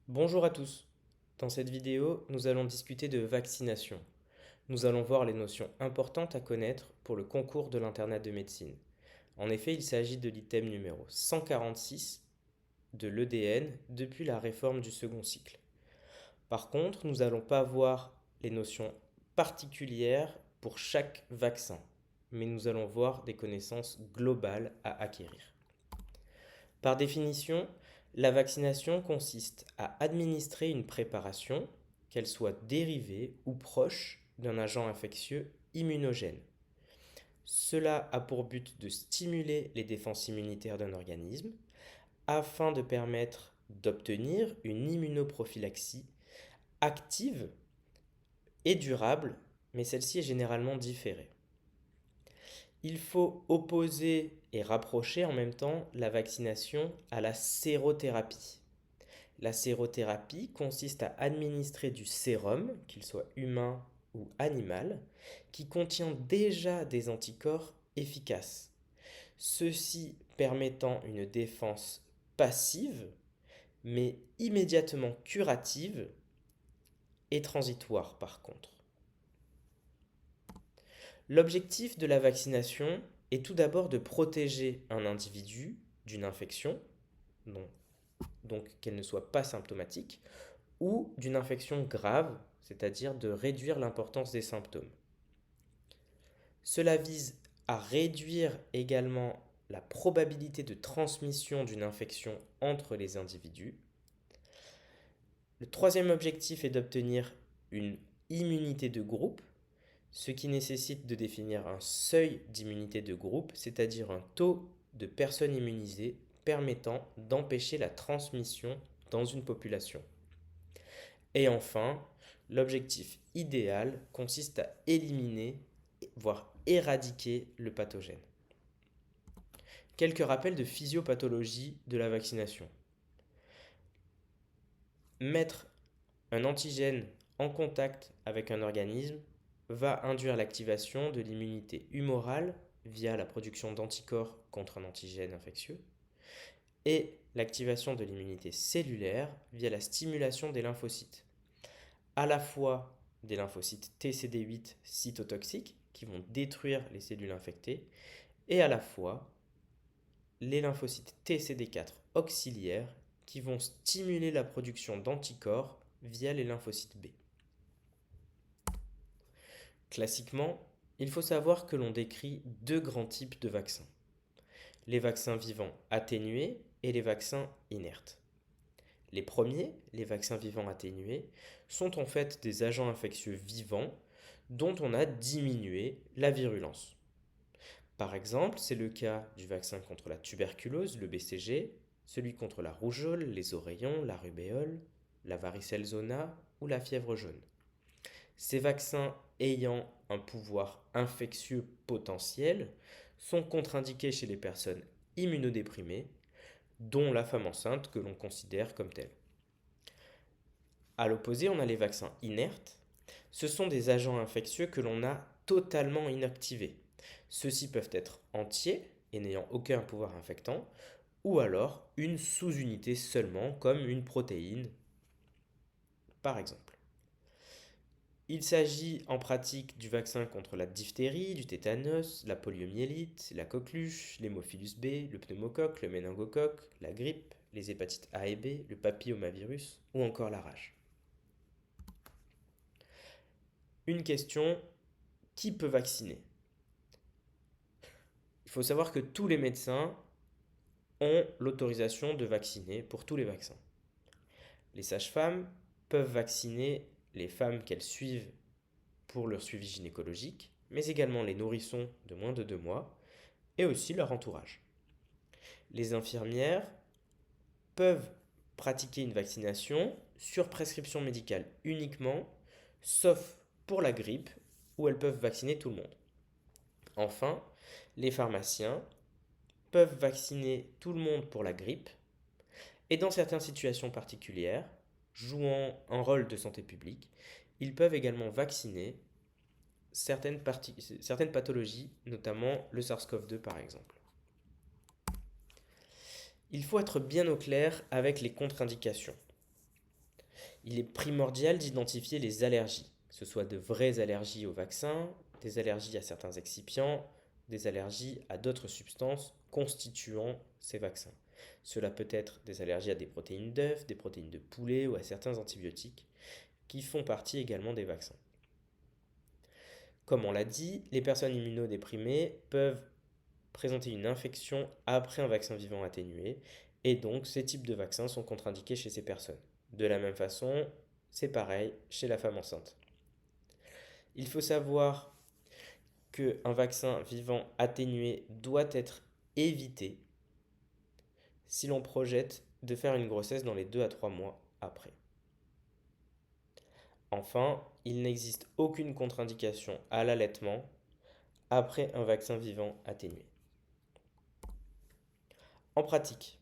Bonjour à tous. Dans cette vidéo, nous allons discuter de vaccination. Nous allons voir les notions importantes à connaître pour le concours de l'internat de médecine. En effet, il s'agit de l'item numéro 146 de l'EDN depuis la réforme du second cycle. Par contre, nous n'allons pas voir les notions particulières pour chaque vaccin, mais nous allons voir des connaissances globales à acquérir. Par définition, la vaccination consiste à administrer une préparation, qu'elle soit dérivée ou proche d'un agent infectieux immunogène. Cela a pour but de stimuler les défenses immunitaires d'un organisme afin de permettre d'obtenir une immunoprophylaxie active et durable, mais celle-ci est généralement différée. Il faut opposer et rapprocher en même temps la vaccination à la sérothérapie. La sérothérapie consiste à administrer du sérum, qu'il soit humain ou animal, qui contient déjà des anticorps efficaces. Ceux-ci permettant une défense passive, mais immédiatement curative et transitoire par contre. L'objectif de la vaccination est tout d'abord de protéger un individu d'une infection, donc qu'elle ne soit pas symptomatique, ou d'une infection grave, c'est-à-dire de réduire l'importance des symptômes. Cela vise à réduire également la probabilité de transmission d'une infection entre les individus. Le troisième objectif est d'obtenir une immunité de groupe, ce qui nécessite de définir un seuil d'immunité de groupe, c'est-à-dire un taux de personnes immunisées permettant d'empêcher la transmission dans une population. Et enfin, l'objectif idéal consiste à éliminer, voire éradiquer le pathogène. Quelques rappels de physiopathologie de la vaccination. Mettre un antigène en contact avec un organisme va induire l'activation de l'immunité humorale via la production d'anticorps contre un antigène infectieux et l'activation de l'immunité cellulaire via la stimulation des lymphocytes. À la fois des lymphocytes TCD8 cytotoxiques qui vont détruire les cellules infectées et à la fois les lymphocytes TCD4 auxiliaires qui vont stimuler la production d'anticorps via les lymphocytes B. Classiquement, il faut savoir que l'on décrit deux grands types de vaccins. Les vaccins vivants atténués et les vaccins inertes. Les premiers, les vaccins vivants atténués, sont en fait des agents infectieux vivants dont on a diminué la virulence. Par exemple, c'est le cas du vaccin contre la tuberculose, le BCG, celui contre la rougeole, les oreillons, la rubéole, la varicelle zona ou la fièvre jaune. Ces vaccins ayant un pouvoir infectieux potentiel sont contre-indiqués chez les personnes immunodéprimées, dont la femme enceinte que l'on considère comme telle. À l'opposé, on a les vaccins inertes. Ce sont des agents infectieux que l'on a totalement inactivés. Ceux-ci peuvent être entiers et n'ayant aucun pouvoir infectant, ou alors une sous-unité seulement, comme une protéine, par exemple. Il s'agit en pratique du vaccin contre la diphtérie, du tétanos, la poliomyélite, la coqueluche, l'hémophilus B, le pneumocoque, le méningocoque, la grippe, les hépatites A et B, le papillomavirus ou encore la rage. Une question, qui peut vacciner? Il faut savoir que tous les médecins ont l'autorisation de vacciner pour tous les vaccins. Les sages-femmes peuvent vacciner les femmes qu'elles suivent pour leur suivi gynécologique, mais également les nourrissons de moins de 2 mois et aussi leur entourage. Les infirmières peuvent pratiquer une vaccination sur prescription médicale uniquement, sauf pour la grippe, où elles peuvent vacciner tout le monde. Enfin, les pharmaciens peuvent vacciner tout le monde pour la grippe, et dans certaines situations particulières, jouant un rôle de santé publique, ils peuvent également vacciner certaines pathologies, notamment le SARS-CoV-2 par exemple. Il faut être bien au clair avec les contre-indications. Il est primordial d'identifier les allergies, que ce soit de vraies allergies au vaccin, des allergies à certains excipients, des allergies à d'autres substances constituant ces vaccins. Cela peut être des allergies à des protéines d'œufs, des protéines de poulet ou à certains antibiotiques, qui font partie également des vaccins. Comme on l'a dit, les personnes immunodéprimées peuvent présenter une infection après un vaccin vivant atténué, et donc ces types de vaccins sont contre-indiqués chez ces personnes. De la même façon, c'est pareil chez la femme enceinte. Il faut savoir qu'un vaccin vivant atténué doit être évité si l'on projette de faire une grossesse dans les 2 à 3 mois après. Enfin, il n'existe aucune contre-indication à l'allaitement après un vaccin vivant atténué. En pratique,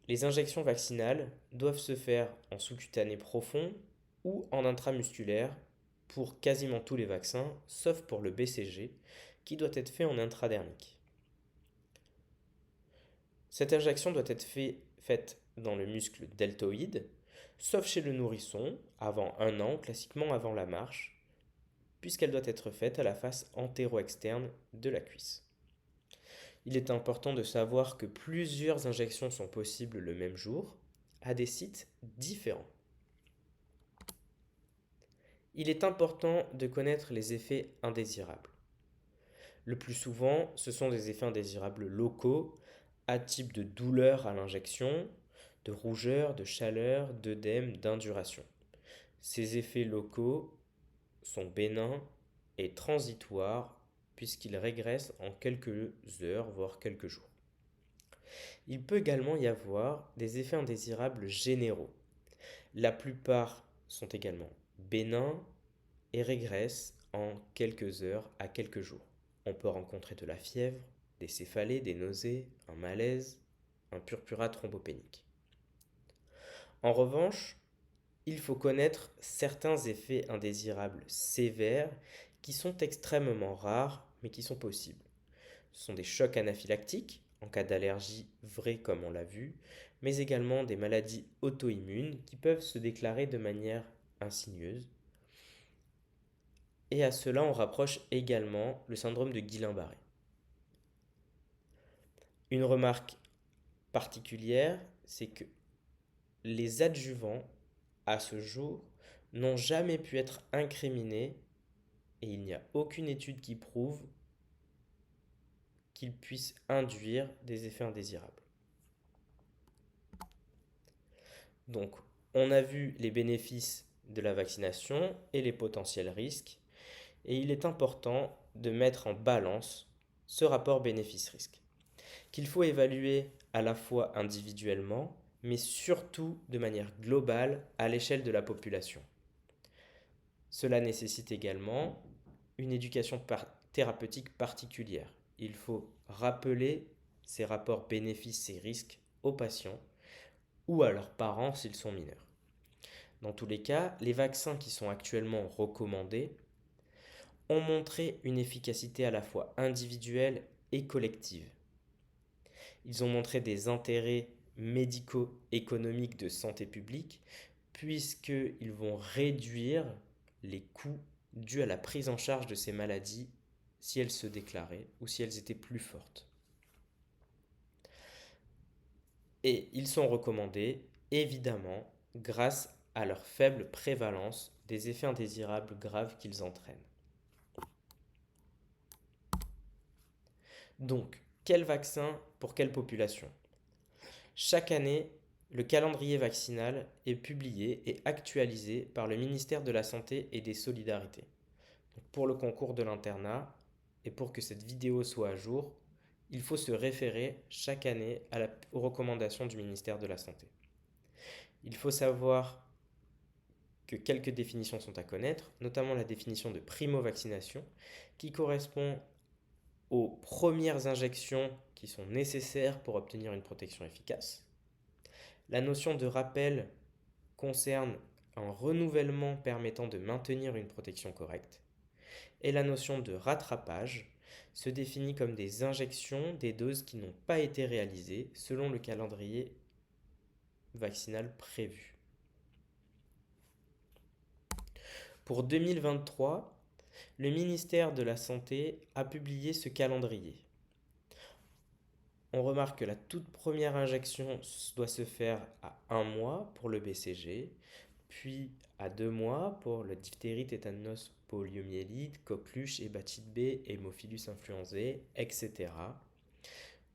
les injections vaccinales doivent se faire en sous-cutané profond ou en intramusculaire pour quasiment tous les vaccins, sauf pour le BCG, qui doit être fait en intradermique. Cette injection doit être faite dans le muscle deltoïde, sauf chez le nourrisson, avant 1 an, classiquement avant la marche, puisqu'elle doit être faite à la face antéro-externe de la cuisse. Il est important de savoir que plusieurs injections sont possibles le même jour, à des sites différents. Il est important de connaître les effets indésirables. Le plus souvent, ce sont des effets indésirables locaux, à type de douleur à l'injection, de rougeur, de chaleur, d'œdème, d'induration. Ces effets locaux sont bénins et transitoires puisqu'ils régressent en quelques heures, voire quelques jours. Il peut également y avoir des effets indésirables généraux. La plupart sont également bénins et régressent en quelques heures à quelques jours. On peut rencontrer de la fièvre, des céphalées, des nausées, un malaise, un purpurat thrombopénique. En revanche, il faut connaître certains effets indésirables sévères qui sont extrêmement rares mais qui sont possibles. Ce sont des chocs anaphylactiques en cas d'allergie vraie comme on l'a vu, mais également des maladies auto-immunes qui peuvent se déclarer de manière insinueuse. Et à cela, on rapproche également le syndrome de Guillain-Barré. Une remarque particulière, c'est que les adjuvants, à ce jour, n'ont jamais pu être incriminés et il n'y a aucune étude qui prouve qu'ils puissent induire des effets indésirables. Donc, on a vu les bénéfices de la vaccination et les potentiels risques, et il est important de mettre en balance ce rapport bénéfice-risque, qu'il faut évaluer à la fois individuellement, mais surtout de manière globale à l'échelle de la population. Cela nécessite également une éducation thérapeutique particulière. Il faut rappeler ces rapports bénéfices et risques aux patients ou à leurs parents s'ils sont mineurs. Dans tous les cas, les vaccins qui sont actuellement recommandés ont montré une efficacité à la fois individuelle et collective. Ils ont montré des intérêts médico-économiques de santé publique puisqu'ils vont réduire les coûts dus à la prise en charge de ces maladies si elles se déclaraient ou si elles étaient plus fortes. Et ils sont recommandés, évidemment, grâce à leur faible prévalence des effets indésirables graves qu'ils entraînent. Donc, quel vaccin pour quelle population? Chaque année, le calendrier vaccinal est publié et actualisé par le ministère de la Santé et des Solidarités. Donc, pour le concours de l'internat, et pour que cette vidéo soit à jour, il faut se référer chaque année aux recommandations du ministère de la Santé. Il faut savoir que quelques définitions sont à connaître, notamment la définition de primo-vaccination, qui correspond aux premières injections qui sont nécessaires pour obtenir une protection efficace. La notion de rappel concerne un renouvellement permettant de maintenir une protection correcte. Et la notion de rattrapage se définit comme des injections des doses qui n'ont pas été réalisées selon le calendrier vaccinal prévu. Pour 2023, le ministère de la Santé a publié ce calendrier. On remarque que la toute première injection doit se faire à 1 mois pour le BCG, puis à 2 mois pour le diphtérie, tétanos, poliomyélite, coqueluche, hépatite B, hémophilus influenzae, etc.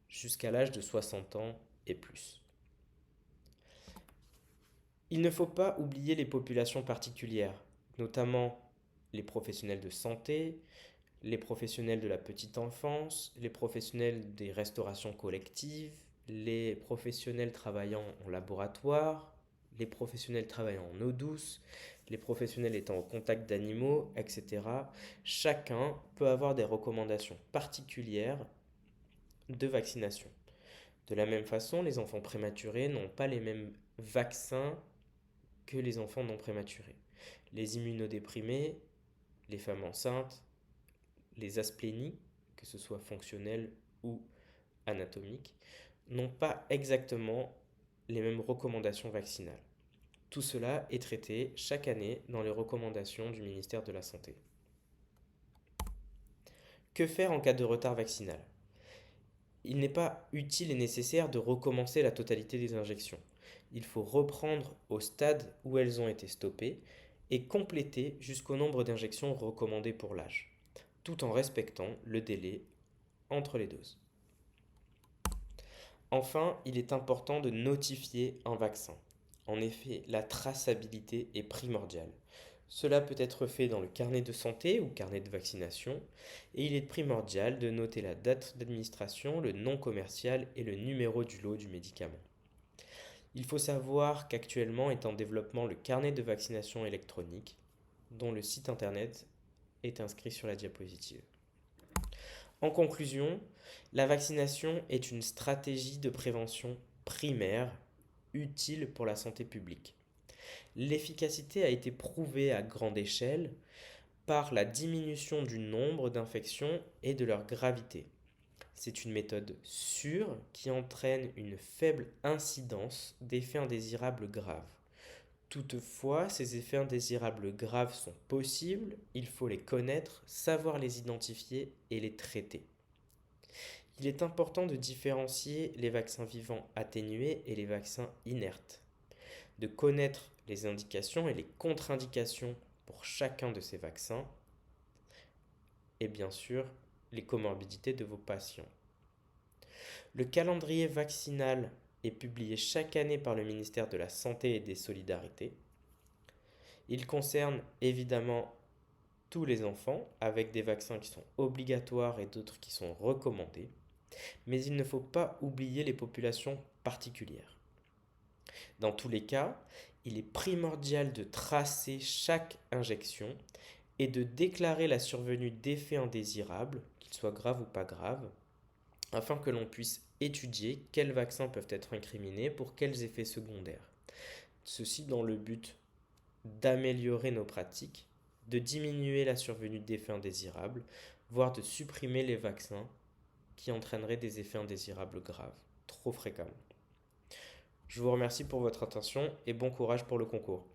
jusqu'à l'âge de 60 ans et plus. Il ne faut pas oublier les populations particulières, notamment les professionnels de santé, les professionnels de la petite enfance, les professionnels des restaurations collectives, les professionnels travaillant en laboratoire, les professionnels travaillant en eau douce, les professionnels étant au contact d'animaux, etc. Chacun peut avoir des recommandations particulières de vaccination. De la même façon, les enfants prématurés n'ont pas les mêmes vaccins que les enfants non prématurés. Les immunodéprimés, les femmes enceintes, les asplénies, que ce soit fonctionnelles ou anatomiques, n'ont pas exactement les mêmes recommandations vaccinales. Tout cela est traité chaque année dans les recommandations du ministère de la Santé. Que faire en cas de retard vaccinal? Il n'est pas utile et nécessaire de recommencer la totalité des injections. Il faut reprendre au stade où elles ont été stoppées et compléter jusqu'au nombre d'injections recommandées pour l'âge, tout en respectant le délai entre les doses. Enfin, il est important de notifier un vaccin. En effet, la traçabilité est primordiale. Cela peut être fait dans le carnet de santé ou carnet de vaccination, et il est primordial de noter la date d'administration, le nom commercial et le numéro du lot du médicament. Il faut savoir qu'actuellement est en développement le carnet de vaccination électronique, dont le site internet est inscrit sur la diapositive. En conclusion, la vaccination est une stratégie de prévention primaire utile pour la santé publique. L'efficacité a été prouvée à grande échelle par la diminution du nombre d'infections et de leur gravité. C'est une méthode sûre qui entraîne une faible incidence d'effets indésirables graves. Toutefois, ces effets indésirables graves sont possibles, il faut les connaître, savoir les identifier et les traiter. Il est important de différencier les vaccins vivants atténués et les vaccins inertes, de connaître les indications et les contre-indications pour chacun de ces vaccins et bien sûr les comorbidités de vos patients. Le calendrier vaccinal est publié chaque année par le ministère de la Santé et des Solidarités. Il concerne évidemment tous les enfants avec des vaccins qui sont obligatoires et d'autres qui sont recommandés, mais il ne faut pas oublier les populations particulières. Dans tous les cas, il est primordial de tracer chaque injection et de déclarer la survenue d'effets indésirables, qu'ils soient graves ou pas graves, afin que l'on puisse étudier quels vaccins peuvent être incriminés pour quels effets secondaires. Ceci dans le but d'améliorer nos pratiques, de diminuer la survenue d'effets indésirables, voire de supprimer les vaccins qui entraîneraient des effets indésirables graves, trop fréquemment. Je vous remercie pour votre attention et bon courage pour le concours.